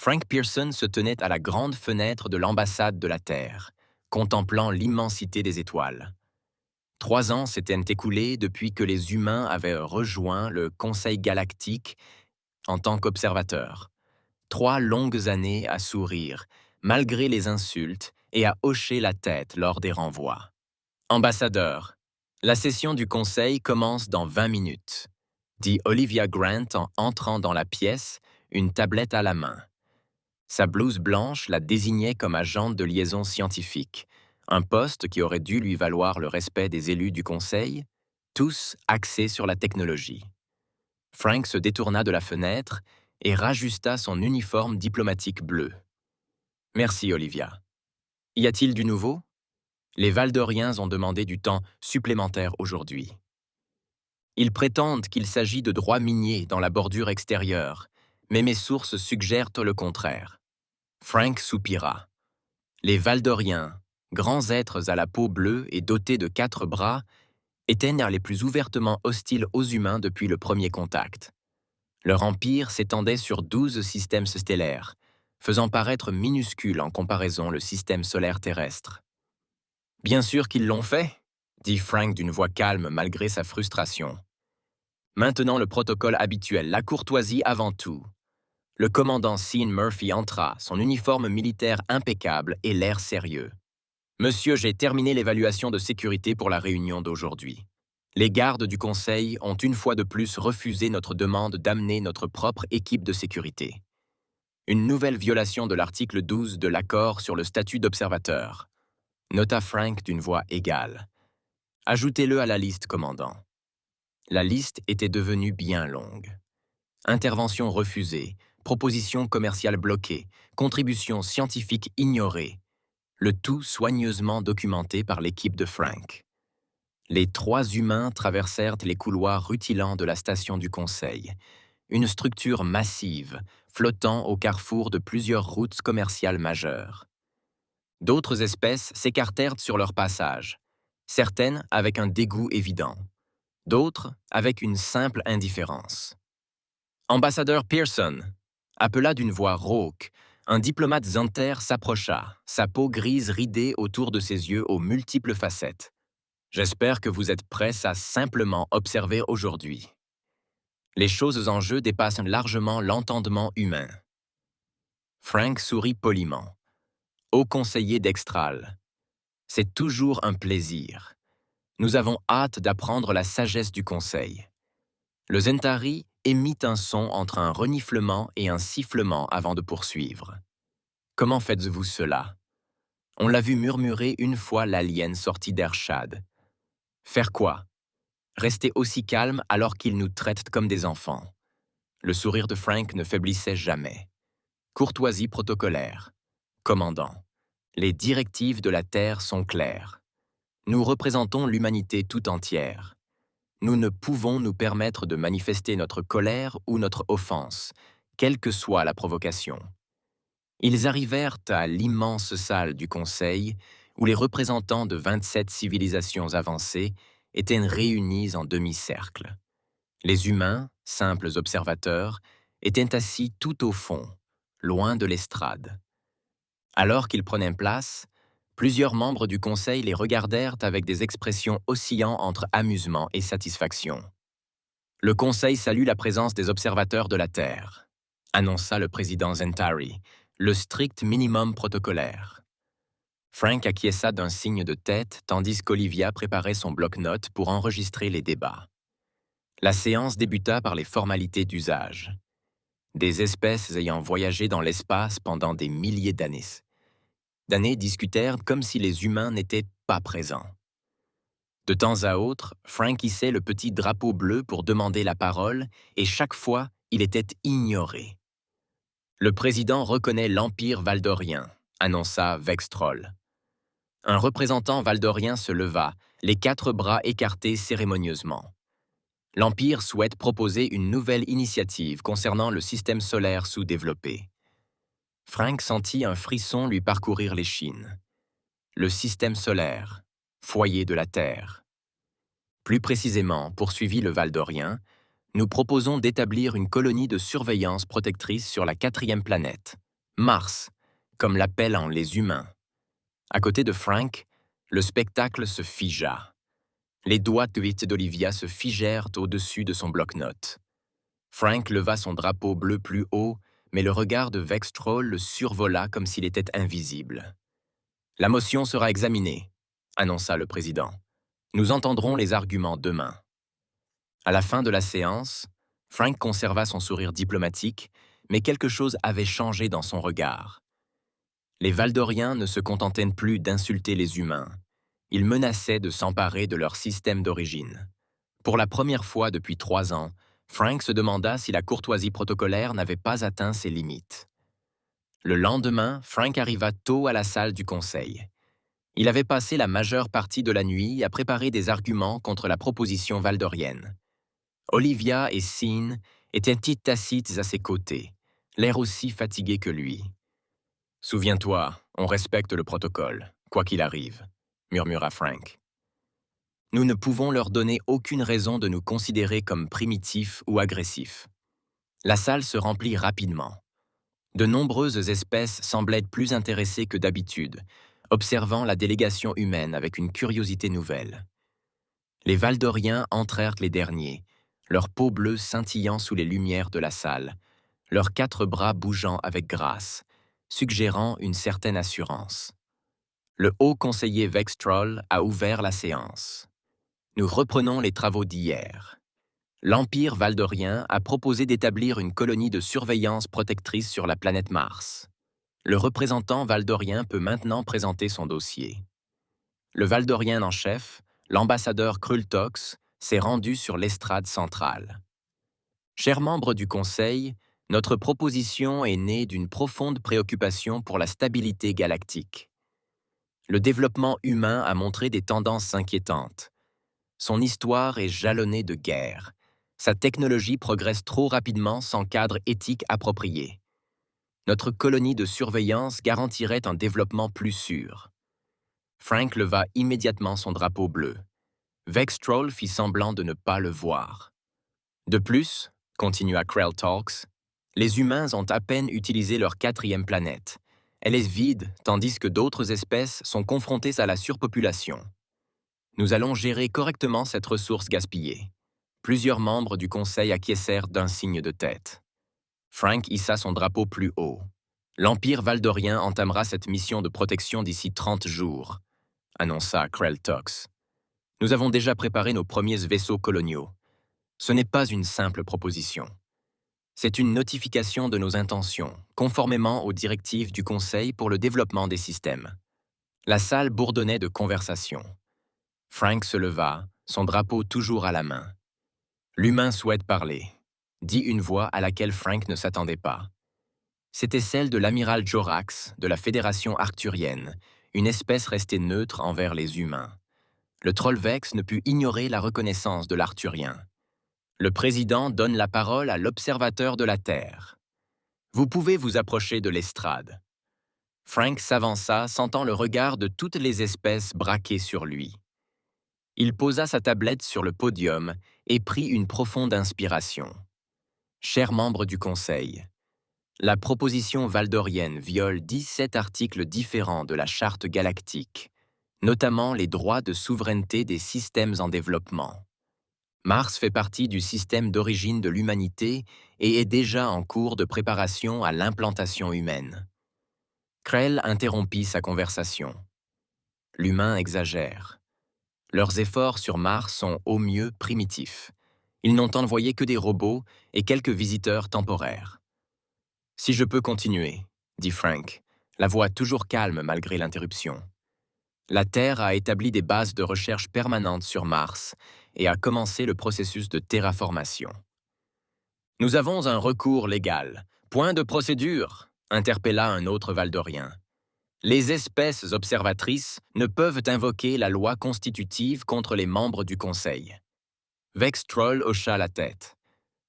Frank Pearson se tenait à la grande fenêtre de l'ambassade de la Terre, contemplant l'immensité des étoiles. 3 ans s'étaient écoulés depuis que les humains avaient rejoint le Conseil galactique en tant qu'observateurs. 3 longues années à sourire, malgré les insultes, et à hocher la tête lors des renvois. Ambassadeur, la session du Conseil commence dans 20 minutes, dit Olivia Grant en entrant dans la pièce, une tablette à la main. Sa blouse blanche la désignait comme agente de liaison scientifique, un poste qui aurait dû lui valoir le respect des élus du Conseil, tous axés sur la technologie. Frank se détourna de la fenêtre et rajusta son uniforme diplomatique bleu. « Merci, Olivia. Y a-t-il du nouveau ? Les Valdoriens ont demandé du temps supplémentaire aujourd'hui. Ils prétendent qu'il s'agit de droits miniers dans la bordure extérieure, mais mes sources suggèrent le contraire. » Frank soupira. Les Valdoriens, grands êtres à la peau bleue et dotés de 4 bras, étaient les plus ouvertement hostiles aux humains depuis le premier contact. Leur empire s'étendait sur 12 systèmes stellaires, faisant paraître minuscule en comparaison le système solaire terrestre. « Bien sûr qu'ils l'ont fait, » dit Frank d'une voix calme malgré sa frustration. « Maintenant le protocole habituel, la courtoisie avant tout. » Le commandant Sean Murphy entra, son uniforme militaire impeccable et l'air sérieux. « Monsieur, j'ai terminé l'évaluation de sécurité pour la réunion d'aujourd'hui. Les gardes du Conseil ont une fois de plus refusé notre demande d'amener notre propre équipe de sécurité. Une nouvelle violation de l'article 12 de l'accord sur le statut d'observateur. » Nota Frank d'une voix égale. « Ajoutez-le à la liste, commandant. » La liste était devenue bien longue. Intervention refusée, propositions commerciales bloquées, contributions scientifiques ignorées, le tout soigneusement documenté par l'équipe de Frank. Les 3 humains traversèrent les couloirs rutilants de la station du Conseil, une structure massive, flottant au carrefour de plusieurs routes commerciales majeures. D'autres espèces s'écartèrent sur leur passage, certaines avec un dégoût évident, d'autres avec une simple indifférence. « Ambassadeur Pearson !» appela d'une voix rauque. Un diplomate Zanter s'approcha, sa peau grise ridée autour de ses yeux aux multiples facettes. « J'espère que vous êtes prêts à simplement observer aujourd'hui. Les choses en jeu dépassent largement l'entendement humain. » Frank sourit poliment. « Haut conseiller d'Extral, c'est toujours un plaisir. Nous avons hâte d'apprendre la sagesse du Conseil. » Le Zentari émit un son entre un reniflement et un sifflement avant de poursuivre. « Comment faites-vous cela ? On l'a vu murmurer une fois l'alien sorti d'Ershad. Faire quoi ? Rester aussi calme alors qu'il nous traite comme des enfants. » Le sourire de Frank ne faiblissait jamais. Courtoisie protocolaire. Commandant, les directives de la Terre sont claires. Nous représentons l'humanité tout entière. Nous ne pouvons nous permettre de manifester notre colère ou notre offense, quelle que soit la provocation. Ils arrivèrent à l'immense salle du Conseil où les représentants de 27 civilisations avancées étaient réunis en demi-cercle. Les humains, simples observateurs, étaient assis tout au fond, loin de l'estrade. Alors qu'ils prenaient place, plusieurs membres du Conseil les regardèrent avec des expressions oscillant entre amusement et satisfaction. « Le Conseil salue la présence des observateurs de la Terre », annonça le président Zentari, le strict minimum protocolaire. Frank acquiesça d'un signe de tête tandis qu'Olivia préparait son bloc-notes pour enregistrer les débats. La séance débuta par les formalités d'usage. Des espèces ayant voyagé dans l'espace pendant des milliers d'années discutèrent comme si les humains n'étaient pas présents. De temps à autre, Frank hissait le petit drapeau bleu pour demander la parole et chaque fois, il était ignoré. « Le président reconnaît l'Empire valdorien », annonça Vextroll. Un représentant valdorien se leva, les 4 bras écartés cérémonieusement. L'Empire souhaite proposer une nouvelle initiative concernant le système solaire sous-développé. Frank sentit un frisson lui parcourir l'échine. Le système solaire, foyer de la Terre. Plus précisément, poursuivit le Valdorien, nous proposons d'établir une colonie de surveillance protectrice sur la 4e planète, Mars, comme l'appellent les humains. À côté de Frank, le spectacle se figea. Les doigts tweets d'Olivia se figèrent au-dessus de son bloc-notes. Frank leva son drapeau bleu plus haut, mais le regard de Vextroll le survola comme s'il était invisible. « La motion sera examinée », annonça le président. « Nous entendrons les arguments demain. » À la fin de la séance, Frank conserva son sourire diplomatique, mais quelque chose avait changé dans son regard. Les Valdoriens ne se contentaient plus d'insulter les humains. Ils menaçaient de s'emparer de leur système d'origine. Pour la première fois depuis 3 ans, Frank se demanda si la courtoisie protocolaire n'avait pas atteint ses limites. Le lendemain, Frank arriva tôt à la salle du conseil. Il avait passé la majeure partie de la nuit à préparer des arguments contre la proposition valdorienne. Olivia et Sean étaient tacites à ses côtés, l'air aussi fatigués que lui. « Souviens-toi, on respecte le protocole, quoi qu'il arrive », murmura Frank. « Nous ne pouvons leur donner aucune raison de nous considérer comme primitifs ou agressifs. » La salle se remplit rapidement. De nombreuses espèces semblaient être plus intéressées que d'habitude, observant la délégation humaine avec une curiosité nouvelle. Les Valdoriens entrèrent les derniers, leur peau bleue scintillant sous les lumières de la salle, leurs 4 bras bougeant avec grâce, suggérant une certaine assurance. Le haut conseiller Vextroll a ouvert la séance. Nous reprenons les travaux d'hier. L'Empire valdorien a proposé d'établir une colonie de surveillance protectrice sur la planète Mars. Le représentant valdorien peut maintenant présenter son dossier. Le valdorien en chef, l'ambassadeur Krultox, s'est rendu sur l'estrade centrale. Chers membres du Conseil, notre proposition est née d'une profonde préoccupation pour la stabilité galactique. Le développement humain a montré des tendances inquiétantes. Son histoire est jalonnée de guerres. Sa technologie progresse trop rapidement sans cadre éthique approprié. Notre colonie de surveillance garantirait un développement plus sûr. Frank leva immédiatement son drapeau bleu. Vextroll fit semblant de ne pas le voir. De plus, continua Krell Talks, les humains ont à peine utilisé leur 4e planète. Elle est vide, tandis que d'autres espèces sont confrontées à la surpopulation. Nous allons gérer correctement cette ressource gaspillée. Plusieurs membres du Conseil acquiescèrent d'un signe de tête. Frank hissa son drapeau plus haut. L'Empire valdorien entamera cette mission de protection d'ici 30 jours, annonça Krell Talks. Nous avons déjà préparé nos premiers vaisseaux coloniaux. Ce n'est pas une simple proposition. C'est une notification de nos intentions, conformément aux directives du Conseil pour le développement des systèmes. La salle bourdonnait de conversations. Frank se leva, son drapeau toujours à la main. « L'humain souhaite parler », dit une voix à laquelle Frank ne s'attendait pas. C'était celle de l'amiral Jorax, de la Fédération arcturienne, une espèce restée neutre envers les humains. Le Trollvex ne put ignorer la reconnaissance de l'Arthurien. Le président donne la parole à l'observateur de la Terre. Vous pouvez vous approcher de l'estrade. Frank s'avança, sentant le regard de toutes les espèces braquées sur lui. Il posa sa tablette sur le podium et prit une profonde inspiration. Chers membres du Conseil, la proposition valdorienne viole 17 articles différents de la Charte galactique, notamment les droits de souveraineté des systèmes en développement. Mars fait partie du système d'origine de l'humanité et est déjà en cours de préparation à l'implantation humaine. Krell interrompit sa conversation. L'humain exagère. Leurs efforts sur Mars sont au mieux primitifs. Ils n'ont envoyé que des robots et quelques visiteurs temporaires. Si je peux continuer, dit Frank, la voix toujours calme malgré l'interruption. La Terre a établi des bases de recherche permanentes sur Mars et a commencé le processus de terraformation. Nous avons un recours légal. Point de procédure, interpella un autre valdorien. Les espèces observatrices ne peuvent invoquer la loi constitutive contre les membres du Conseil. Vextroll hocha la tête.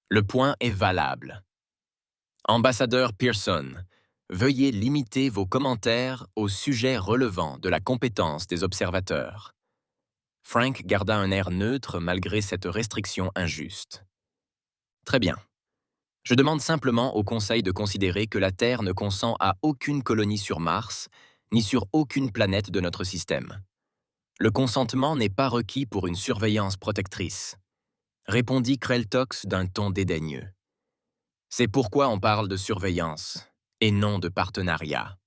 Le point est valable. Ambassadeur Pearson, veuillez limiter vos commentaires aux sujets relevant de la compétence des observateurs. Frank garda un air neutre malgré cette restriction injuste. Très bien. Je demande simplement au Conseil de considérer que la Terre ne consent à aucune colonie sur Mars, ni sur aucune planète de notre système. Le consentement n'est pas requis pour une surveillance protectrice, répondit Kreltox d'un ton dédaigneux. C'est pourquoi on parle de surveillance, et non de partenariat.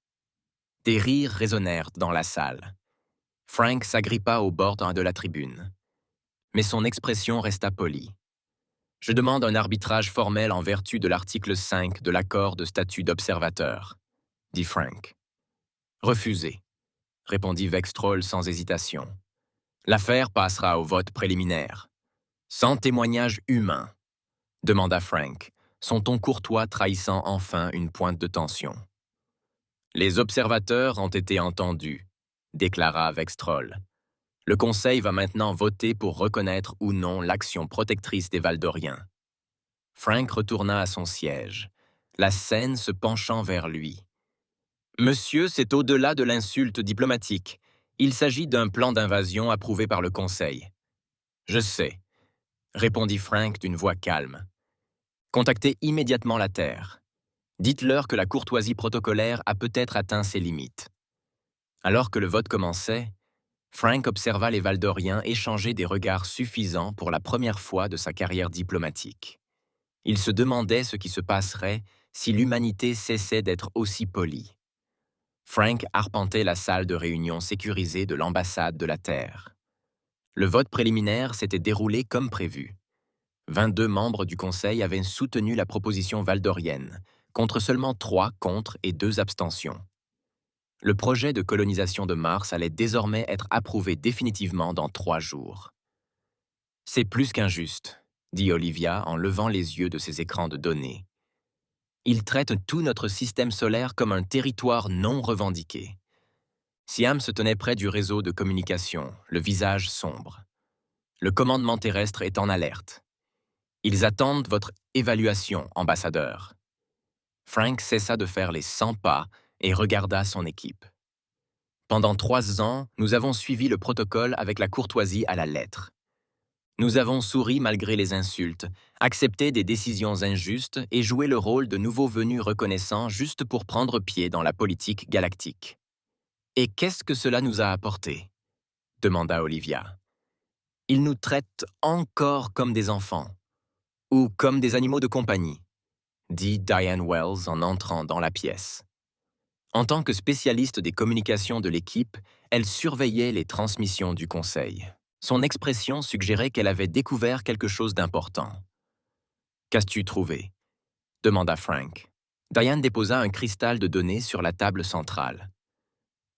Des rires résonnèrent dans la salle. Frank s'agrippa au bord de la tribune. Mais son expression resta polie. Je demande un arbitrage formel en vertu de l'article 5 de l'accord de statut d'observateur, dit Frank. Refusé, répondit Vextroll sans hésitation. L'affaire passera au vote préliminaire. Sans témoignage humain, demanda Frank, son ton courtois trahissant enfin une pointe de tension. Les observateurs ont été entendus, déclara Vextroll. Le Conseil va maintenant voter pour reconnaître ou non l'action protectrice des Valdoriens. Frank retourna à son siège, la scène se penchant vers lui. Monsieur, c'est au-delà de l'insulte diplomatique. Il s'agit d'un plan d'invasion approuvé par le Conseil. Je sais, répondit Frank d'une voix calme. Contactez immédiatement la Terre. Dites-leur que la courtoisie protocolaire a peut-être atteint ses limites. Alors que le vote commençait, Frank observa les Valdoriens échanger des regards suffisants pour la première fois de sa carrière diplomatique. Il se demandait ce qui se passerait si l'humanité cessait d'être aussi polie. Frank arpentait la salle de réunion sécurisée de l'ambassade de la Terre. Le vote préliminaire s'était déroulé comme prévu. 22 membres du Conseil avaient soutenu la proposition valdorienne, contre seulement 3 contre et 2 abstentions. Le projet de colonisation de Mars allait désormais être approuvé définitivement dans 3 jours. « C'est plus qu'injuste », dit Olivia en levant les yeux de ses écrans de données. « Ils traitent tout notre système solaire comme un territoire non revendiqué. » Siam se tenait près du réseau de communication, le visage sombre. « Le commandement terrestre est en alerte. Ils attendent votre évaluation, ambassadeur. » Frank cessa de faire les 100 pas et regarda son équipe. Pendant 3 ans, nous avons suivi le protocole avec la courtoisie à la lettre. Nous avons souri malgré les insultes, accepté des décisions injustes et joué le rôle de nouveaux venus reconnaissants juste pour prendre pied dans la politique galactique. « Et qu'est-ce que cela nous a apporté ?» demanda Olivia. « Ils nous traitent encore comme des enfants, ou comme des animaux de compagnie, dit Diane Wells en entrant dans la pièce. En tant que spécialiste des communications de l'équipe, elle surveillait les transmissions du Conseil. Son expression suggérait qu'elle avait découvert quelque chose d'important. « Qu'as-tu trouvé ?» demanda Frank. Diane déposa un cristal de données sur la table centrale.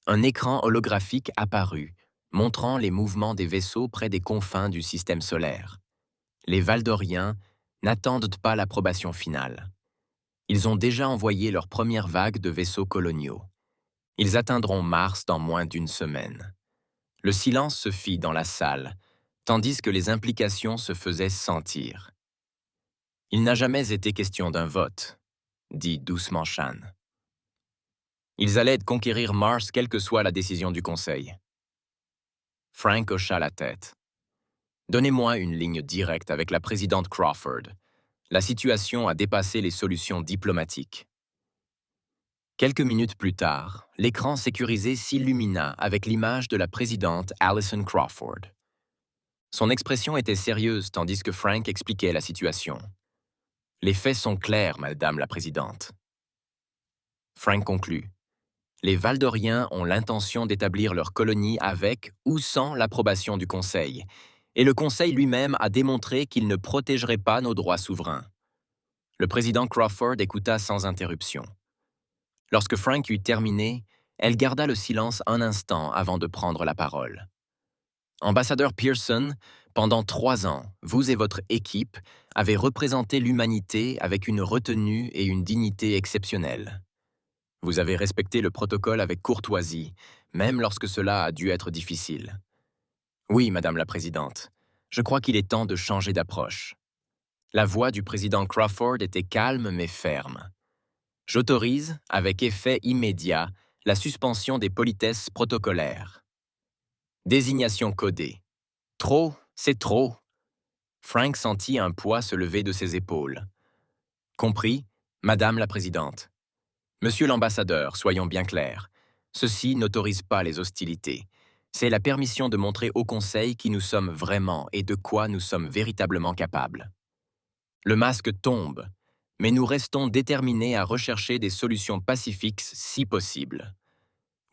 Un écran holographique apparut, montrant les mouvements des vaisseaux près des confins du système solaire. Les Valdoriens n'attendent pas l'approbation finale. Ils ont déjà envoyé leur première vague de vaisseaux coloniaux. Ils atteindront Mars dans moins d'1 semaine. Le silence se fit dans la salle, tandis que les implications se faisaient sentir. « Il n'a jamais été question d'un vote, » dit doucement Shan. « Ils allaient conquérir Mars quelle que soit la décision du Conseil. » Frank hocha la tête. « Donnez-moi une ligne directe avec la présidente Crawford. La situation a dépassé les solutions diplomatiques. » Quelques minutes plus tard, l'écran sécurisé s'illumina avec l'image de la présidente Allison Crawford. Son expression était sérieuse tandis que Frank expliquait la situation. « Les faits sont clairs, Madame la Présidente. » Frank conclut. « Les Valdoriens ont l'intention d'établir leur colonie avec ou sans l'approbation du Conseil, et le Conseil lui-même a démontré qu'il ne protégerait pas nos droits souverains. » Le président Crawford écouta sans interruption. Lorsque Frank eut terminé, elle garda le silence un instant avant de prendre la parole. « Ambassadeur Pearson, pendant 3 ans, vous et votre équipe avez représenté l'humanité avec une retenue et une dignité exceptionnelles. Vous avez respecté le protocole avec courtoisie, même lorsque cela a dû être difficile. Oui, Madame la Présidente, je crois qu'il est temps de changer d'approche. » La voix du président Crawford était calme mais ferme. « J'autorise, avec effet immédiat, la suspension des politesses protocolaires. » Désignation codée. Trop, c'est trop. Frank sentit un poids se lever de ses épaules. Compris, Madame la Présidente. Monsieur l'ambassadeur, soyons bien clairs. Ceci n'autorise pas les hostilités. C'est la permission de montrer au Conseil qui nous sommes vraiment et de quoi nous sommes véritablement capables. Le masque tombe, mais nous restons déterminés à rechercher des solutions pacifiques si possible.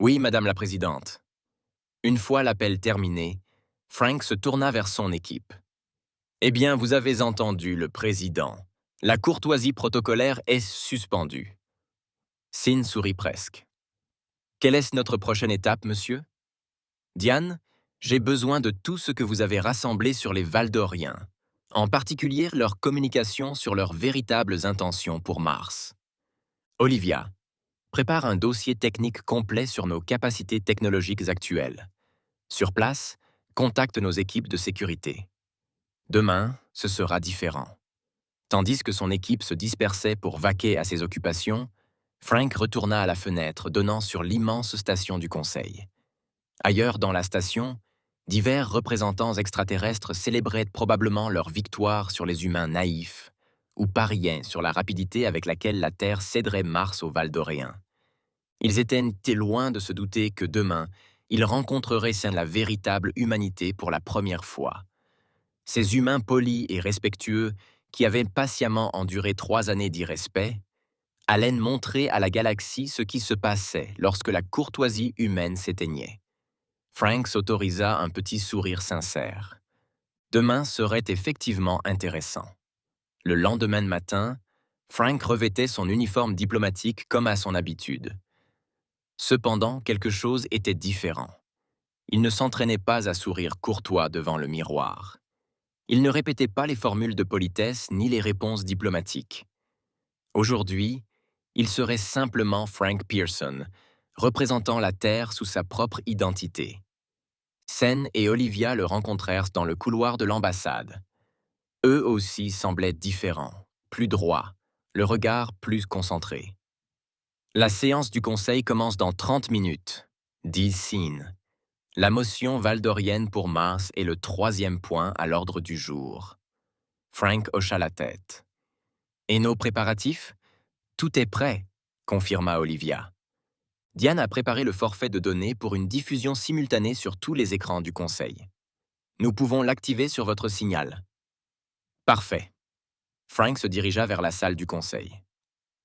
Oui, Madame la Présidente. Une fois l'appel terminé, Frank se tourna vers son équipe. Eh bien, vous avez entendu le Président. La courtoisie protocolaire est suspendue. Sin sourit presque. Quelle est notre prochaine étape, monsieur? Diane, j'ai besoin de tout ce que vous avez rassemblé sur les Valdoriens, en particulier leur communication sur leurs véritables intentions pour Mars. Olivia, prépare un dossier technique complet sur nos capacités technologiques actuelles. Sur place, contacte nos équipes de sécurité. Demain, ce sera différent. Tandis que son équipe se dispersait pour vaquer à ses occupations, Frank retourna à la fenêtre donnant sur l'immense station du Conseil. Ailleurs dans la station, divers représentants extraterrestres célébraient probablement leur victoire sur les humains naïfs ou pariaient sur la rapidité avec laquelle la Terre céderait Mars aux Valdoréens. Ils étaient loin de se douter que demain, ils rencontreraient la véritable humanité pour la première fois. Ces humains polis et respectueux qui avaient patiemment enduré 3 années d'irrespect, allaient montrer à la galaxie ce qui se passait lorsque la courtoisie humaine s'éteignait. Frank s'autorisa un petit sourire sincère. Demain serait effectivement intéressant. Le lendemain matin, Frank revêtait son uniforme diplomatique comme à son habitude. Cependant, quelque chose était différent. Il ne s'entraînait pas à sourire courtois devant le miroir. Il ne répétait pas les formules de politesse ni les réponses diplomatiques. Aujourd'hui, il serait simplement Frank Pearson, représentant la Terre sous sa propre identité. Sen et Olivia le rencontrèrent dans le couloir de l'ambassade. Eux aussi semblaient différents, plus droits, le regard plus concentré. La séance du Conseil commence dans 30 minutes, dit Sin. La motion valdorienne pour Mars est le 3e point à l'ordre du jour. Frank hocha la tête. Et nos préparatifs? Tout est prêt, confirma Olivia. Diane a préparé le forfait de données pour une diffusion simultanée sur tous les écrans du Conseil. Nous pouvons l'activer sur votre signal. Parfait. Frank se dirigea vers la salle du Conseil.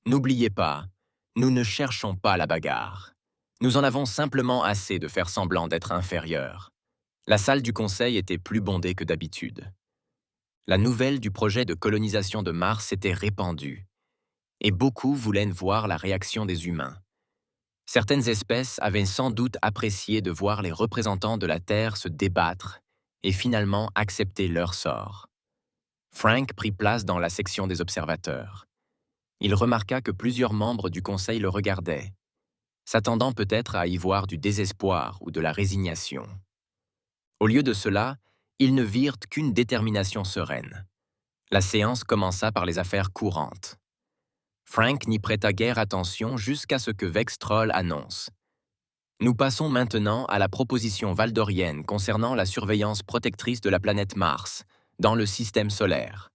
N'oubliez pas, nous ne cherchons pas la bagarre. Nous en avons simplement assez de faire semblant d'être inférieurs. La salle du Conseil était plus bondée que d'habitude. La nouvelle du projet de colonisation de Mars s'était répandue, et beaucoup voulaient voir la réaction des humains. Certaines espèces avaient sans doute apprécié de voir les représentants de la Terre se débattre et finalement accepter leur sort. Frank prit place dans la section des observateurs. Il remarqua que plusieurs membres du Conseil le regardaient, s'attendant peut-être à y voir du désespoir ou de la résignation. Au lieu de cela, ils ne virent qu'une détermination sereine. La séance commença par les affaires courantes. Frank n'y prêta guère attention jusqu'à ce que Vextroll annonce. Nous passons maintenant à la proposition valdorienne concernant la surveillance protectrice de la planète Mars, dans le système solaire.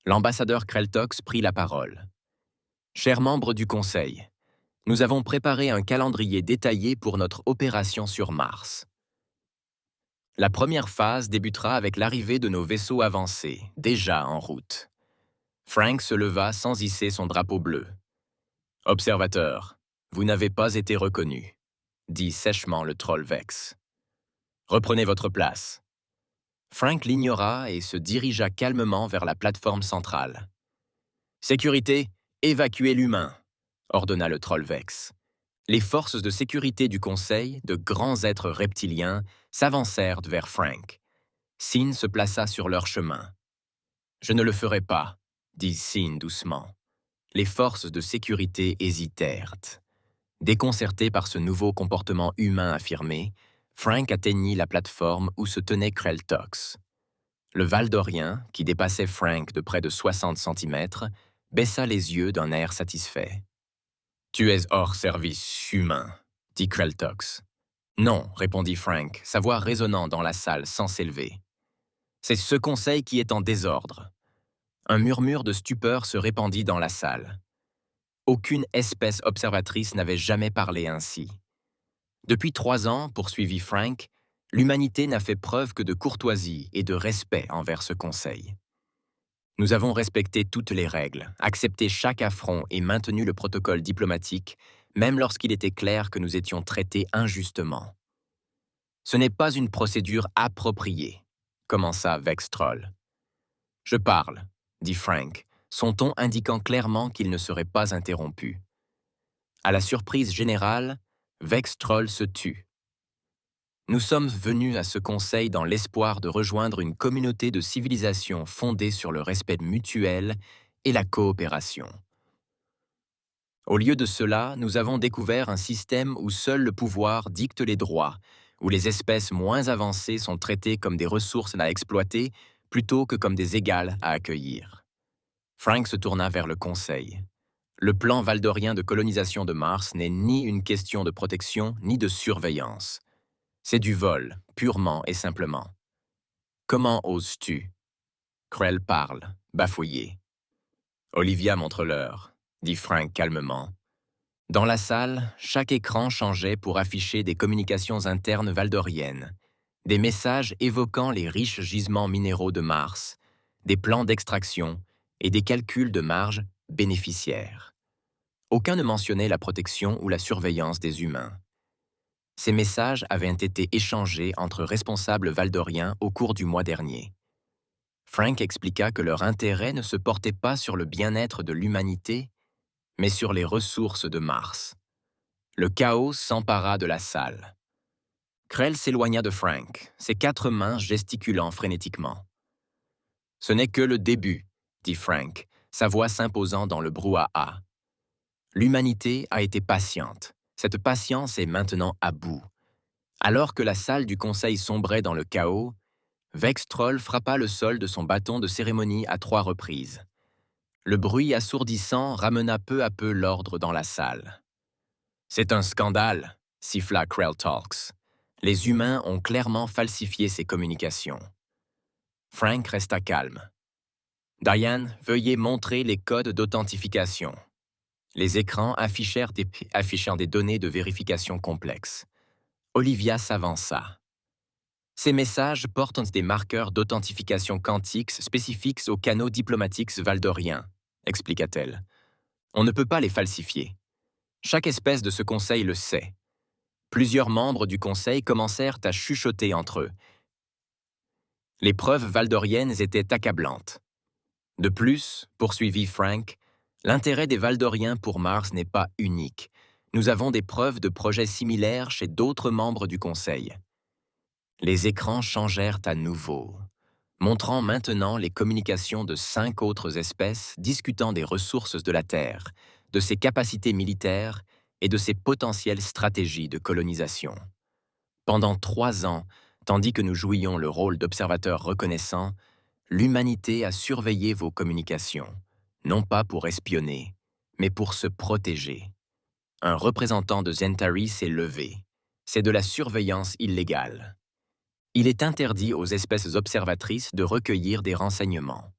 L'ambassadeur Kreltox prit la parole. Chers membres du Conseil, nous avons préparé un calendrier détaillé pour notre opération sur Mars. La première phase débutera avec l'arrivée de nos vaisseaux avancés, déjà en route. Frank se leva sans hisser son drapeau bleu. « Observateur, vous n'avez pas été reconnu, » dit sèchement le troll Vex. « Reprenez votre place. » Frank l'ignora et se dirigea calmement vers la plateforme centrale. « Sécurité, évacuez l'humain !» ordonna le troll Vex. Les forces de sécurité du Conseil, de grands êtres reptiliens, s'avancèrent vers Frank. Sin se plaça sur leur chemin. « Je ne le ferai pas, » dit Sin doucement. Les forces de sécurité hésitèrent. Déconcerté par ce nouveau comportement humain affirmé, Frank atteignit la plateforme où se tenait Kreltox. Le Valdorien, qui dépassait Frank de près de 60 cm, baissa les yeux d'un air satisfait. « Tu es hors service humain, » dit Kreltox. « Non, » répondit Frank, sa voix résonnant dans la salle sans s'élever. « C'est ce conseil qui est en désordre. Un murmure de stupeur se répandit dans la salle. Aucune espèce observatrice n'avait jamais parlé ainsi. Depuis 3 ans, poursuivit Frank, l'humanité n'a fait preuve que de courtoisie et de respect envers ce conseil. Nous avons respecté toutes les règles, accepté chaque affront et maintenu le protocole diplomatique, même lorsqu'il était clair que nous étions traités injustement. Ce n'est pas une procédure appropriée, commença Vextroll. Je parle, dit Frank, son ton indiquant clairement qu'il ne serait pas interrompu. À la surprise générale, Vextroll se tut. Nous sommes venus à ce conseil dans l'espoir de rejoindre une communauté de civilisation fondée sur le respect mutuel et la coopération. Au lieu de cela, nous avons découvert un système où seul le pouvoir dicte les droits, où les espèces moins avancées sont traitées comme des ressources à exploiter plutôt que comme des égales à accueillir. Frank se tourna vers le conseil. Le plan valdorien de colonisation de Mars n'est ni une question de protection ni de surveillance. C'est du vol, purement et simplement. Comment oses-tu? Krell parle, bafouillé. Olivia montre l'heure, dit Frank calmement. Dans la salle, chaque écran changeait pour afficher des communications internes valdoriennes, des messages évoquant les riches gisements minéraux de Mars, des plans d'extraction et des calculs de marge bénéficiaires. Aucun ne mentionnait la protection ou la surveillance des humains. Ces messages avaient été échangés entre responsables valdoriens au cours du mois dernier. Frank expliqua que leur intérêt ne se portait pas sur le bien-être de l'humanité, mais sur les ressources de Mars. Le chaos s'empara de la salle. Krell s'éloigna de Frank, ses 4 mains gesticulant frénétiquement. « Ce n'est que le début, » dit Frank, sa voix s'imposant dans le brouhaha. L'humanité a été patiente. Cette patience est maintenant à bout. Alors que la salle du conseil sombrait dans le chaos, Vextroll frappa le sol de son bâton de cérémonie à 3 reprises. Le bruit assourdissant ramena peu à peu l'ordre dans la salle. « C'est un scandale », siffla Krell Talks. Les humains ont clairement falsifié ces communications. Frank resta calme. « Diane, veuillez montrer les codes d'authentification. » Les écrans affichèrent des données de vérification complexes. Olivia s'avança. Ces messages portent des marqueurs d'authentification quantique spécifiques aux canaux diplomatiques valdoriens, expliqua-t-elle. On ne peut pas les falsifier. Chaque espèce de ce conseil le sait. Plusieurs membres du conseil commencèrent à chuchoter entre eux. Les preuves valdoriennes étaient accablantes. De plus, poursuivit Frank, l'intérêt des Valdoriens pour Mars n'est pas unique. Nous avons des preuves de projets similaires chez d'autres membres du Conseil. Les écrans changèrent à nouveau, montrant maintenant les communications de 5 autres espèces discutant des ressources de la Terre, de ses capacités militaires et de ses potentielles stratégies de colonisation. Pendant 3 ans, tandis que nous jouions le rôle d'observateurs reconnaissants, l'humanité a surveillé vos communications, non pas pour espionner, mais pour se protéger. Un représentant de Zentari s'est levé. C'est de la surveillance illégale. Il est interdit aux espèces observatrices de recueillir des renseignements.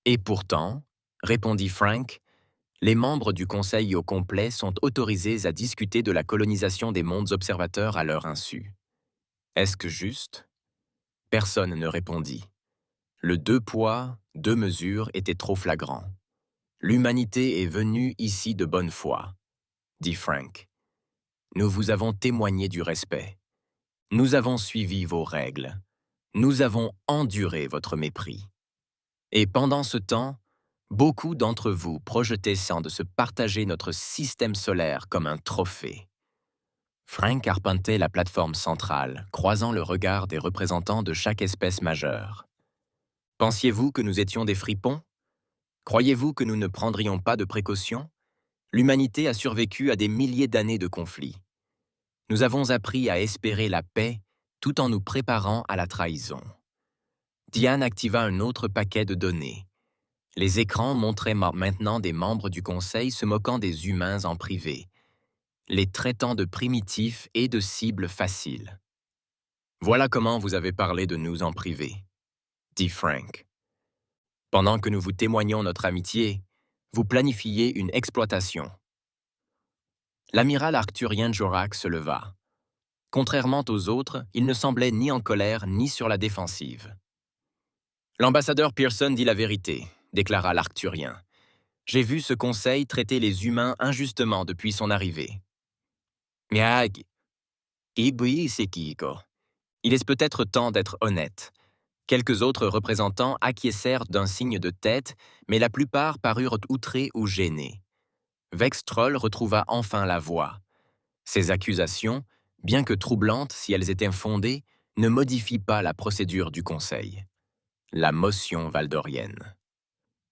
Et pourtant, répondit Frank, les membres du Conseil au complet sont autorisés à discuter de la colonisation des mondes observateurs à leur insu. Est-ce que juste? Personne ne répondit. Le 2 poids, 2 mesures était trop flagrant. L'humanité est venue ici de bonne foi, dit Frank. Nous vous avons témoigné du respect. Nous avons suivi vos règles. Nous avons enduré votre mépris. Et pendant ce temps, beaucoup d'entre vous projetaient sans de se partager notre système solaire comme un trophée. Frank arpentait la plateforme centrale, croisant le regard des représentants de chaque espèce majeure. Pensiez-vous que nous étions des fripons? Croyez-vous que nous ne prendrions pas de précautions? L'humanité a survécu à des milliers d'années de conflits. Nous avons appris à espérer la paix tout en nous préparant à la trahison. Diane activa un autre paquet de données. Les écrans montraient maintenant des membres du Conseil se moquant des humains en privé, les traitant de primitifs et de cibles faciles. « Voilà comment vous avez parlé de nous en privé, » dit Frank. Pendant que nous vous témoignons notre amitié, vous planifiez une exploitation. L'amiral arthurien Jorah se leva. Contrairement aux autres, il ne semblait ni en colère ni sur la défensive. L'ambassadeur Pearson dit la vérité, déclara l'Arthurien. J'ai vu ce conseil traiter les humains injustement depuis son arrivée. Miag, Ibui Sekiko. Il est peut-être temps d'être honnête. Quelques autres représentants acquiescèrent d'un signe de tête, mais la plupart parurent outrés ou gênés. Vextroll retrouva enfin la voix. Ces accusations, bien que troublantes si elles étaient fondées, ne modifient pas la procédure du Conseil. La motion valdorienne.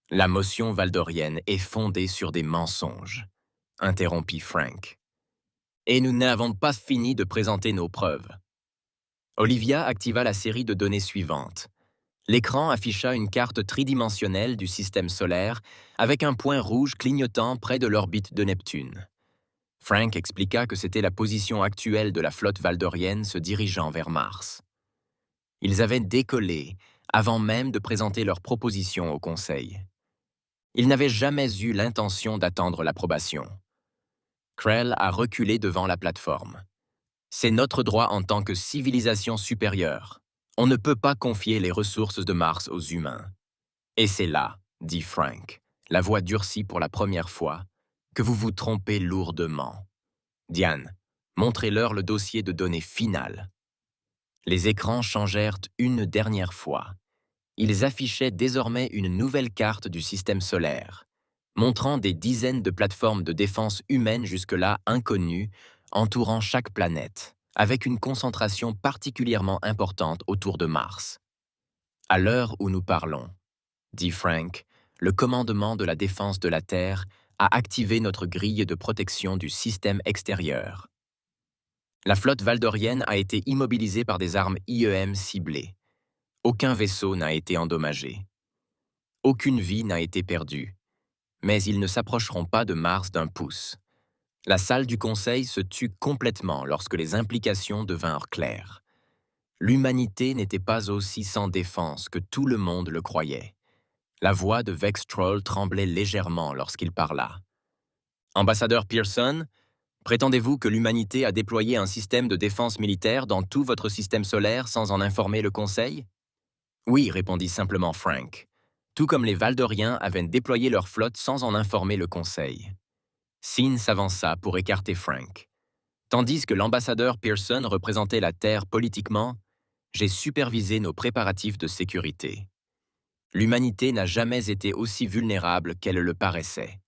La motion valdorienne est fondée sur des mensonges, interrompit Frank. Et nous n'avons pas fini de présenter nos preuves. Olivia activa la série de données suivantes. L'écran afficha une carte tridimensionnelle du système solaire avec un point rouge clignotant près de l'orbite de Neptune. Frank expliqua que c'était la position actuelle de la flotte valdorienne se dirigeant vers Mars. Ils avaient décollé avant même de présenter leur proposition au Conseil. Ils n'avaient jamais eu l'intention d'attendre l'approbation. Krell a reculé devant la plateforme. C'est notre droit en tant que civilisation supérieure. On ne peut pas confier les ressources de Mars aux humains. Et c'est là, dit Frank, la voix durcie pour la première fois, que vous vous trompez lourdement. Diane, montrez-leur le dossier de données final. Les écrans changèrent une dernière fois. Ils affichaient désormais une nouvelle carte du système solaire, montrant des dizaines de plateformes de défense humaines jusque-là inconnues, entourant chaque planète, avec une concentration particulièrement importante autour de Mars. À l'heure où nous parlons, dit Frank, le commandement de la défense de la Terre a activé notre grille de protection du système extérieur. La flotte valdorienne a été immobilisée par des armes IEM ciblées. Aucun vaisseau n'a été endommagé. Aucune vie n'a été perdue. Mais ils ne s'approcheront pas de Mars d'un pouce. La salle du Conseil se tut complètement lorsque les implications devinrent claires. L'humanité n'était pas aussi sans défense que tout le monde le croyait. La voix de Vextroll tremblait légèrement lorsqu'il parla. « Ambassadeur Pearson, prétendez-vous que l'humanité a déployé un système de défense militaire dans tout votre système solaire sans en informer le Conseil ?» Oui, répondit simplement Frank. Tout comme les Valdoriens avaient déployé leur flotte sans en informer le Conseil. Sin s'avança pour écarter Frank. Tandis que l'ambassadeur Pearson représentait la Terre politiquement, j'ai supervisé nos préparatifs de sécurité. L'humanité n'a jamais été aussi vulnérable qu'elle le paraissait.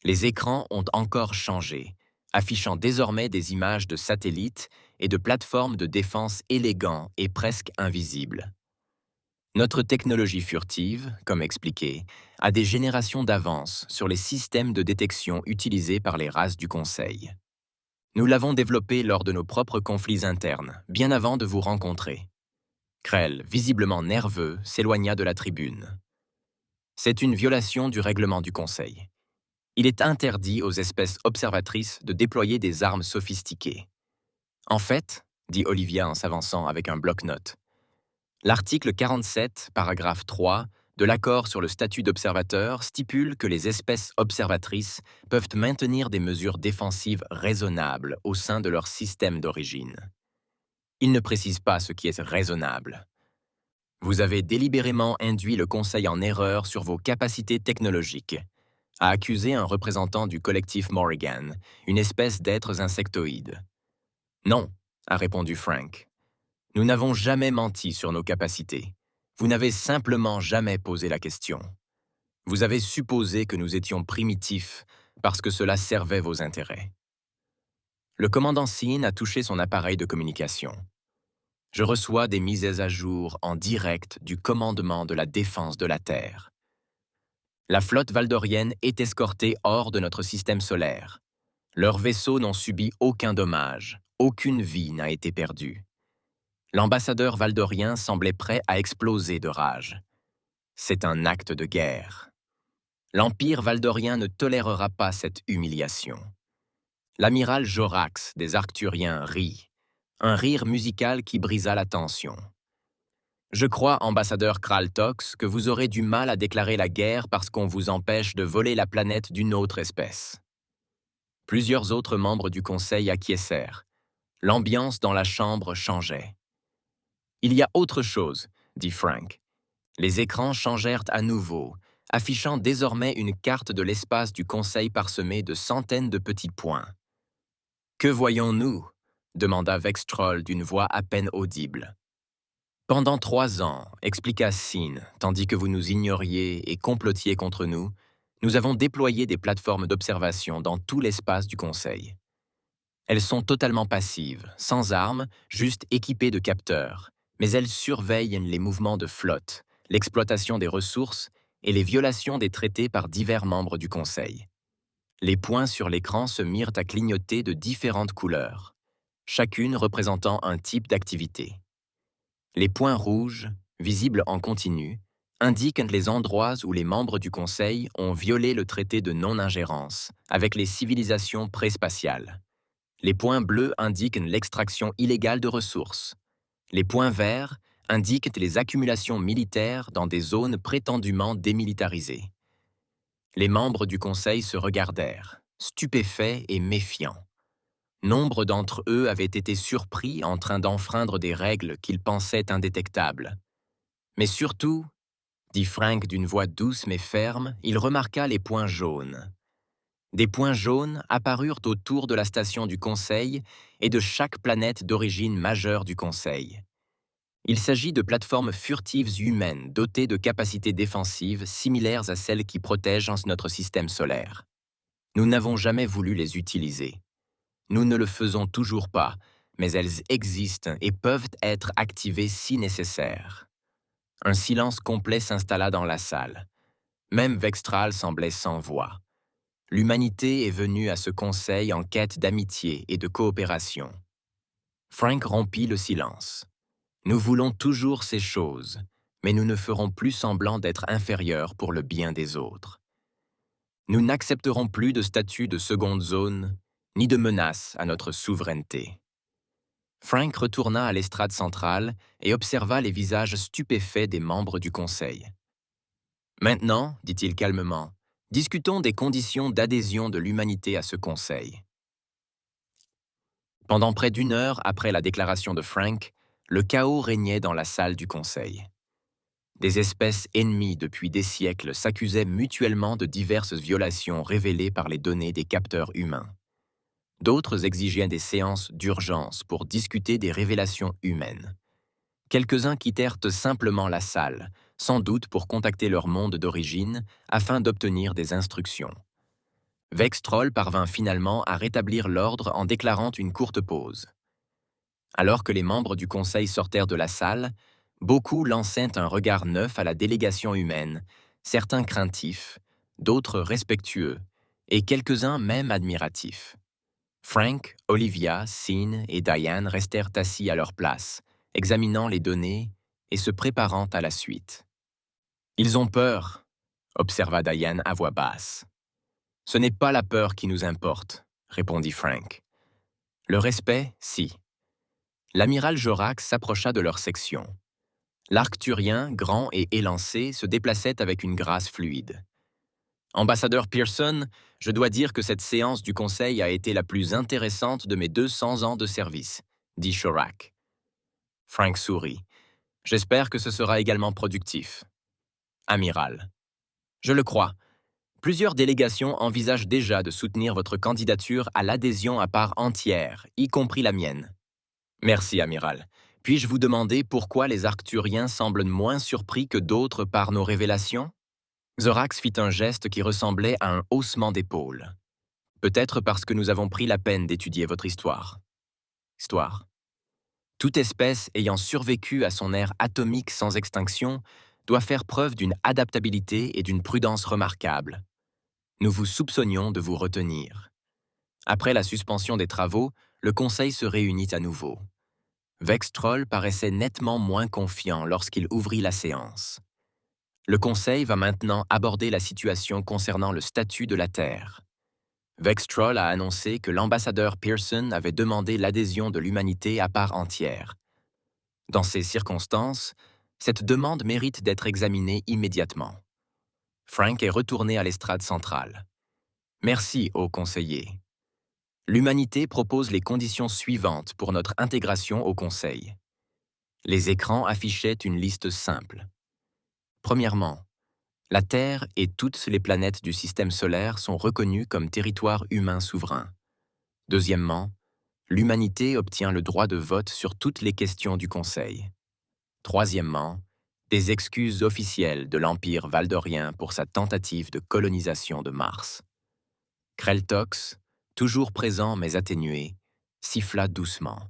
Les écrans ont encore changé, affichant désormais des images de satellites et de plateformes de défense élégants et presque invisibles. Notre technologie furtive, comme expliqué, a des générations d'avance sur les systèmes de détection utilisés par les races du Conseil. Nous l'avons développée lors de nos propres conflits internes, bien avant de vous rencontrer. Krell, visiblement nerveux, s'éloigna de la tribune. C'est une violation du règlement du Conseil. Il est interdit aux espèces observatrices de déployer des armes sophistiquées. En fait, dit Olivia en s'avançant avec un bloc-notes, l'article 47, paragraphe 3, de l'accord sur le statut d'observateur stipule que les espèces observatrices peuvent maintenir des mesures défensives raisonnables au sein de leur système d'origine. Il ne précise pas ce qui est raisonnable. Vous avez délibérément induit le Conseil en erreur sur vos capacités technologiques, a accusé un représentant du collectif Morrigan, une espèce d'êtres insectoïdes. Non, a répondu Frank. Nous n'avons jamais menti sur nos capacités. Vous n'avez simplement jamais posé la question. Vous avez supposé que nous étions primitifs parce que cela servait vos intérêts. Le commandant Sin a touché son appareil de communication. Je reçois des mises à jour en direct du commandement de la défense de la Terre. La flotte valdorienne est escortée hors de notre système solaire. Leurs vaisseaux n'ont subi aucun dommage, aucune vie n'a été perdue. L'ambassadeur valdorien semblait prêt à exploser de rage. C'est un acte de guerre. L'Empire valdorien ne tolérera pas cette humiliation. L'amiral Jorax des Arcturiens rit, un rire musical qui brisa la tension. Je crois, ambassadeur Kraltox, que vous aurez du mal à déclarer la guerre parce qu'on vous empêche de voler la planète d'une autre espèce. Plusieurs autres membres du Conseil acquiescèrent. L'ambiance dans la chambre changeait. Il y a autre chose, dit Frank. Les écrans changèrent à nouveau, affichant désormais une carte de l'espace du Conseil parsemée de centaines de petits points. « Que voyons-nous » demanda Vextroll d'une voix à peine audible. « Pendant 3 ans, expliqua Sin, tandis que vous nous ignoriez et complotiez contre nous, nous avons déployé des plateformes d'observation dans tout l'espace du Conseil. Elles sont totalement passives, sans armes, juste équipées de capteurs, mais elles surveillent les mouvements de flotte, l'exploitation des ressources et les violations des traités par divers membres du Conseil. Les points sur l'écran se mirent à clignoter de différentes couleurs, chacune représentant un type d'activité. Les points rouges, visibles en continu, indiquent les endroits où les membres du Conseil ont violé le traité de non-ingérence avec les civilisations préspatiales. Les points bleus indiquent l'extraction illégale de ressources. Les points verts indiquent les accumulations militaires dans des zones prétendument démilitarisées. Les membres du Conseil se regardèrent, stupéfaits et méfiants. Nombre d'entre eux avaient été surpris en train d'enfreindre des règles qu'ils pensaient indétectables. Mais surtout, dit Frank d'une voix douce mais ferme, il remarqua les points jaunes. Des points jaunes apparurent autour de la station du Conseil et de chaque planète d'origine majeure du Conseil. Il s'agit de plateformes furtives humaines dotées de capacités défensives similaires à celles qui protègent notre système solaire. Nous n'avons jamais voulu les utiliser. Nous ne le faisons toujours pas, mais elles existent et peuvent être activées si nécessaire. Un silence complet s'installa dans la salle. Même Vextral semblait sans voix. L'humanité est venue à ce conseil en quête d'amitié et de coopération. Frank rompit le silence. Nous voulons toujours ces choses, mais nous ne ferons plus semblant d'être inférieurs pour le bien des autres. Nous n'accepterons plus de statut de seconde zone, ni de menace à notre souveraineté. Frank retourna à l'estrade centrale et observa les visages stupéfaits des membres du Conseil. « Maintenant, dit-il calmement, discutons des conditions d'adhésion de l'humanité à ce Conseil. » Pendant près d'1 heure après la déclaration de Frank, le chaos régnait dans la salle du Conseil. Des espèces ennemies depuis des siècles s'accusaient mutuellement de diverses violations révélées par les données des capteurs humains. D'autres exigeaient des séances d'urgence pour discuter des révélations humaines. Quelques-uns quittèrent simplement la salle, sans doute pour contacter leur monde d'origine afin d'obtenir des instructions. Vextroll parvint finalement à rétablir l'ordre en déclarant une courte pause. Alors que les membres du Conseil sortèrent de la salle, beaucoup lançaient un regard neuf à la délégation humaine, certains craintifs, d'autres respectueux, et quelques-uns même admiratifs. Frank, Olivia, Sin et Diane restèrent assis à leur place, examinant les données et se préparant à la suite. « Ils ont peur », observa Diane à voix basse. « Ce n'est pas la peur qui nous importe », répondit Frank. « Le respect, si. » L'amiral Jorax s'approcha de leur section. L'Arcturien, grand et élancé, se déplaçait avec une grâce fluide. « Ambassadeur Pearson, je dois dire que cette séance du Conseil a été la plus intéressante de mes 200 ans de service, » dit Jorax. Frank sourit. « J'espère que ce sera également productif. » Amiral. « Je le crois. Plusieurs délégations envisagent déjà de soutenir votre candidature à l'adhésion à part entière, y compris la mienne. » Merci, Amiral. Puis-je vous demander pourquoi les Arcturiens semblent moins surpris que d'autres par nos révélations? Zorax fit un geste qui ressemblait à un haussement d'épaule. Peut-être parce que nous avons pris la peine d'étudier votre histoire. Histoire. Toute espèce ayant survécu à son ère atomique sans extinction doit faire preuve d'une adaptabilité et d'une prudence remarquables. Nous vous soupçonnions de vous retenir. Après la suspension des travaux, le Conseil se réunit à nouveau. Vextroll paraissait nettement moins confiant lorsqu'il ouvrit la séance. Le Conseil va maintenant aborder la situation concernant le statut de la Terre. Vextroll a annoncé que l'ambassadeur Pearson avait demandé l'adhésion de l'humanité à part entière. Dans ces circonstances, Cette demande mérite d'être examinée immédiatement. Frank est retourné à l'estrade centrale. Merci, haut conseiller. L'humanité propose les conditions suivantes pour notre intégration au Conseil. Les écrans affichaient une liste simple. Premièrement, la Terre et toutes les planètes du système solaire sont reconnues comme territoire humain souverain. Deuxièmement, l'humanité obtient le droit de vote sur toutes les questions du Conseil. Troisièmement, des excuses officielles de l'Empire valdorien pour sa tentative de colonisation de Mars. Kreltox, toujours présent mais atténué, siffla doucement.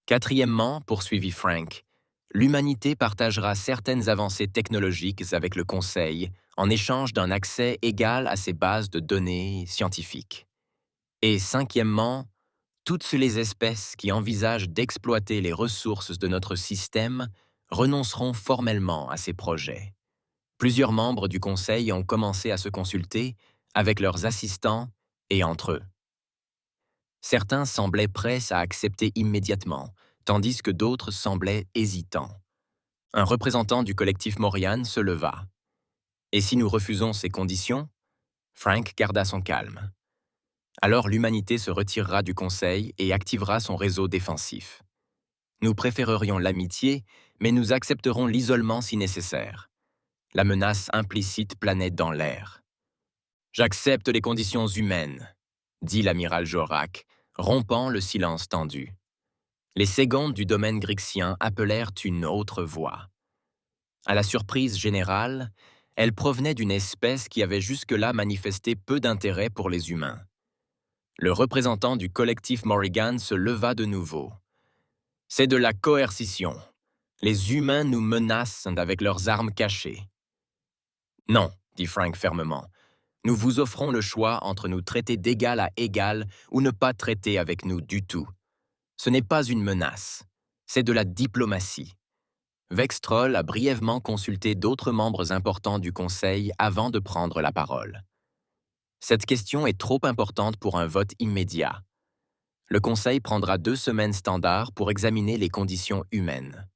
Quatrièmement, poursuivit Frank, l'humanité partagera certaines avancées technologiques avec le Conseil en échange d'un accès égal à ses bases de données scientifiques. Et cinquièmement, toutes les espèces qui envisagent d'exploiter les ressources de notre système renonceront formellement à ces projets. Plusieurs membres du Conseil ont commencé à se consulter avec leurs assistants et entre eux. Certains semblaient prêts à accepter immédiatement, tandis que d'autres semblaient hésitants. Un représentant du collectif Morian se leva. « Et si nous refusons ces conditions ?» Frank garda son calme. « Alors l'humanité se retirera du Conseil et activera son réseau défensif. Nous préférerions l'amitié, mais nous accepterons l'isolement si nécessaire. » La menace implicite planait dans l'air. « J'accepte les conditions humaines, » dit l'amiral Jorak, rompant le silence tendu. Les secondes du domaine grixien appelèrent une autre voix. À la surprise générale, elle provenait d'une espèce qui avait jusque-là manifesté peu d'intérêt pour les humains. Le représentant du collectif Morrigan se leva de nouveau. « C'est de la coercition. Les humains nous menacent avec leurs armes cachées. » « Non, » dit Frank fermement. « Nous vous offrons le choix entre nous traiter d'égal à égal ou ne pas traiter avec nous du tout. Ce n'est pas une menace, c'est de la diplomatie. » Vextroll a brièvement consulté d'autres membres importants du Conseil avant de prendre la parole. Cette question est trop importante pour un vote immédiat. Le Conseil prendra 2 semaines standards pour examiner les conditions humaines.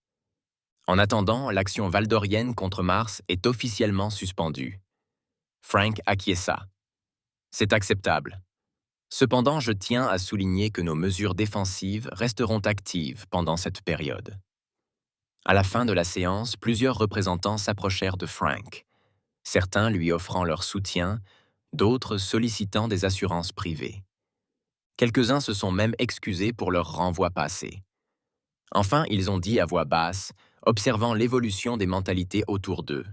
En attendant, l'action valdorienne contre Mars est officiellement suspendue. Frank acquiesça. C'est acceptable. Cependant, je tiens à souligner que nos mesures défensives resteront actives pendant cette période. À la fin de la séance, plusieurs représentants s'approchèrent de Frank, certains lui offrant leur soutien, d'autres sollicitant des assurances privées. Quelques-uns se sont même excusés pour leur renvoi passé. Enfin, ils ont dit à voix basse, observant l'évolution des mentalités autour d'eux.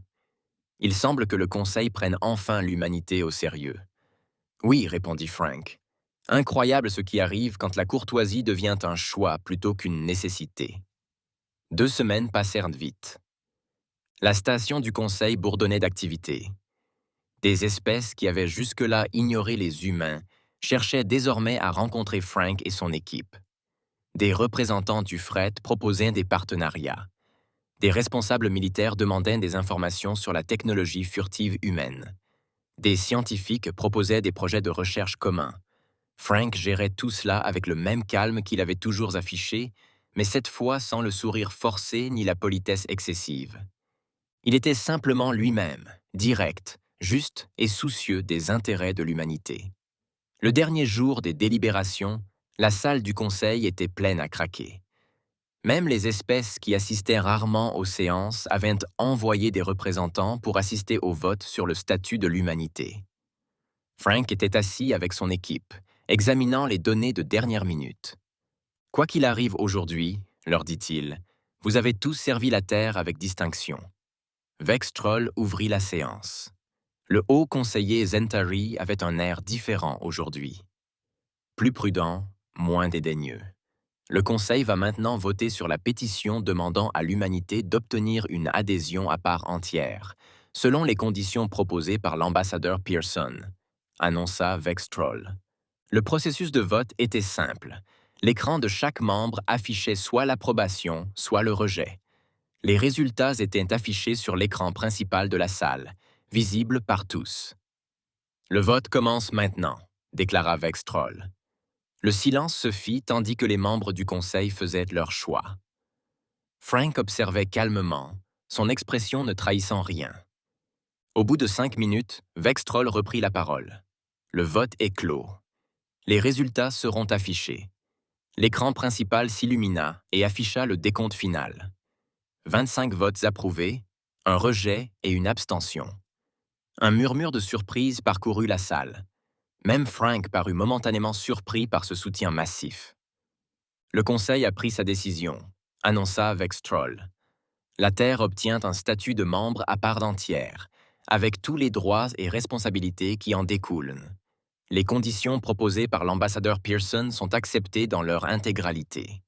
Il semble que le Conseil prenne enfin l'humanité au sérieux. « Oui, » répondit Frank. « Incroyable ce qui arrive quand la courtoisie devient un choix plutôt qu'une nécessité. » 2 semaines passèrent vite. La station du Conseil bourdonnait d'activité. Des espèces qui avaient jusque-là ignoré les humains cherchaient désormais à rencontrer Frank et son équipe. Des représentants du fret proposaient des partenariats. Des responsables militaires demandaient des informations sur la technologie furtive humaine. Des scientifiques proposaient des projets de recherche communs. Frank gérait tout cela avec le même calme qu'il avait toujours affiché, mais cette fois sans le sourire forcé ni la politesse excessive. Il était simplement lui-même, direct, juste et soucieux des intérêts de l'humanité. Le dernier jour des délibérations, la salle du Conseil était pleine à craquer. Même les espèces qui assistaient rarement aux séances avaient envoyé des représentants pour assister au vote sur le statut de l'humanité. Frank était assis avec son équipe, examinant les données de dernière minute. « Quoi qu'il arrive aujourd'hui, » leur dit-il, « vous avez tous servi la Terre avec distinction. » Vextroll ouvrit la séance. Le haut conseiller Zentari avait un air différent aujourd'hui. Plus prudent, moins dédaigneux. Le Conseil va maintenant voter sur la pétition demandant à l'humanité d'obtenir une adhésion à part entière, selon les conditions proposées par l'ambassadeur Pearson, annonça Vextroll. Le processus de vote était simple. L'écran de chaque membre affichait soit l'approbation, soit le rejet. Les résultats étaient affichés sur l'écran principal de la salle, visible par tous. « Le vote commence maintenant », déclara Vextroll. Le silence se fit tandis que les membres du Conseil faisaient leur choix. Frank observait calmement, son expression ne trahissant rien. Au bout de 5 minutes, Vextroll reprit la parole. Le vote est clos. Les résultats seront affichés. L'écran principal s'illumina et afficha le décompte final. 25 votes approuvés, un rejet et une abstention. Un murmure de surprise parcourut la salle. Même Frank parut momentanément surpris par ce soutien massif. Le conseil a pris sa décision, annonça Vextroll. La Terre obtient un statut de membre à part entière, avec tous les droits et responsabilités qui en découlent. Les conditions proposées par l'ambassadeur Pearson sont acceptées dans leur intégralité.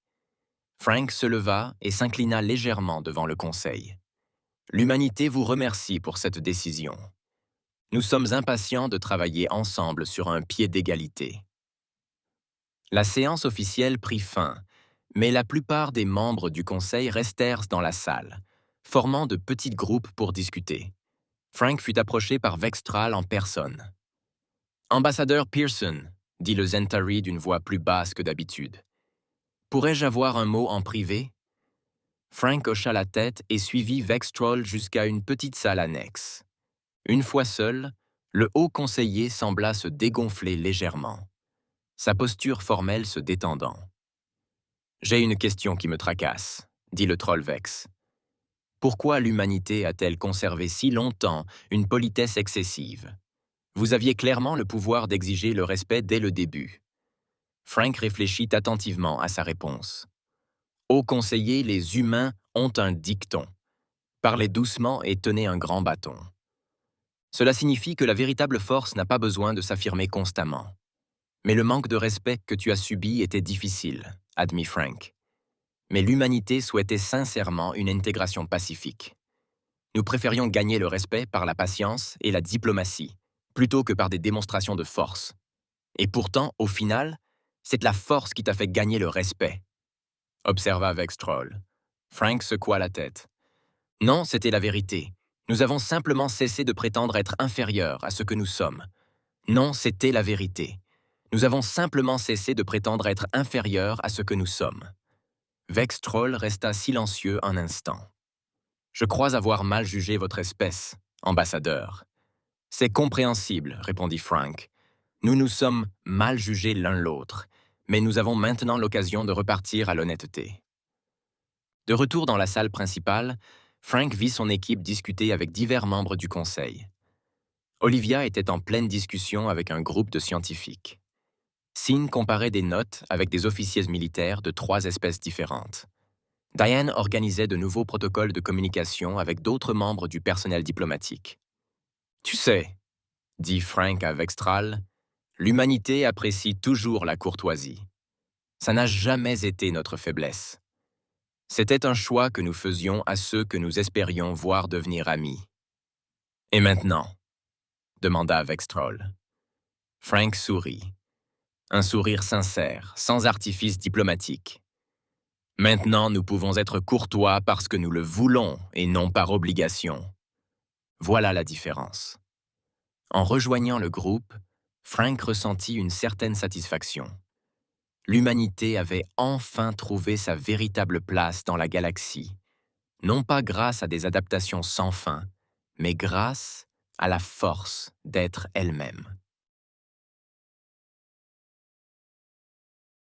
Frank se leva et s'inclina légèrement devant le conseil. L'humanité vous remercie pour cette décision. Nous sommes impatients de travailler ensemble sur un pied d'égalité. La séance officielle prit fin, mais la plupart des membres du conseil restèrent dans la salle, formant de petits groupes pour discuter. Frank fut approché par Vextroll en personne. « Ambassadeur Pearson, » dit le Zentari d'une voix plus basse que d'habitude. « Pourrais-je avoir un mot en privé ?» Frank hocha la tête et suivit Vextroll jusqu'à une petite salle annexe. Une fois seul, le haut conseiller sembla se dégonfler légèrement, sa posture formelle se détendant. « J'ai une question qui me tracasse, » dit le troll Vex. « Pourquoi l'humanité a-t-elle conservé si longtemps une politesse excessive? Vous aviez clairement le pouvoir d'exiger le respect dès le début. » Frank réfléchit attentivement à sa réponse. « Haut conseiller, les humains ont un dicton. Parlez doucement et tenez un grand bâton. Cela signifie que la véritable force n'a pas besoin de s'affirmer constamment. Mais le manque de respect que tu as subi était difficile, admit Frank. Mais l'humanité souhaitait sincèrement une intégration pacifique. Nous préférions gagner le respect par la patience et la diplomatie, plutôt que par des démonstrations de force. Et pourtant, au final, c'est la force qui t'a fait gagner le respect, observa Vextroll. Frank secoua la tête. Non, c'était la vérité. Nous avons simplement cessé de prétendre être inférieurs à ce que nous sommes. Non, c'était la vérité. Nous avons simplement cessé de prétendre être inférieurs à ce que nous sommes. Vextroll resta silencieux un instant. Je crois avoir mal jugé votre espèce, ambassadeur. C'est compréhensible, répondit Frank. Nous nous sommes mal jugés l'un l'autre, mais nous avons maintenant l'occasion de repartir à l'honnêteté. De retour dans la salle principale, Frank vit son équipe discuter avec divers membres du conseil. Olivia était en pleine discussion avec un groupe de scientifiques. Sean comparait des notes avec des officiers militaires de 3 espèces différentes. Diane organisait de nouveaux protocoles de communication avec d'autres membres du personnel diplomatique. « Tu sais, » dit Frank à Vextroll, « l'humanité apprécie toujours la courtoisie. Ça n'a jamais été notre faiblesse. C'était un choix que nous faisions à ceux que nous espérions voir devenir amis. »« Et maintenant ?» demanda Vextroll. Frank sourit. Un sourire sincère, sans artifice diplomatique. « Maintenant, nous pouvons être courtois parce que nous le voulons et non par obligation. Voilà la différence. » En rejoignant le groupe, Frank ressentit une certaine satisfaction. L'humanité avait enfin trouvé sa véritable place dans la galaxie, non pas grâce à des adaptations sans fin, mais grâce à la force d'être elle-même.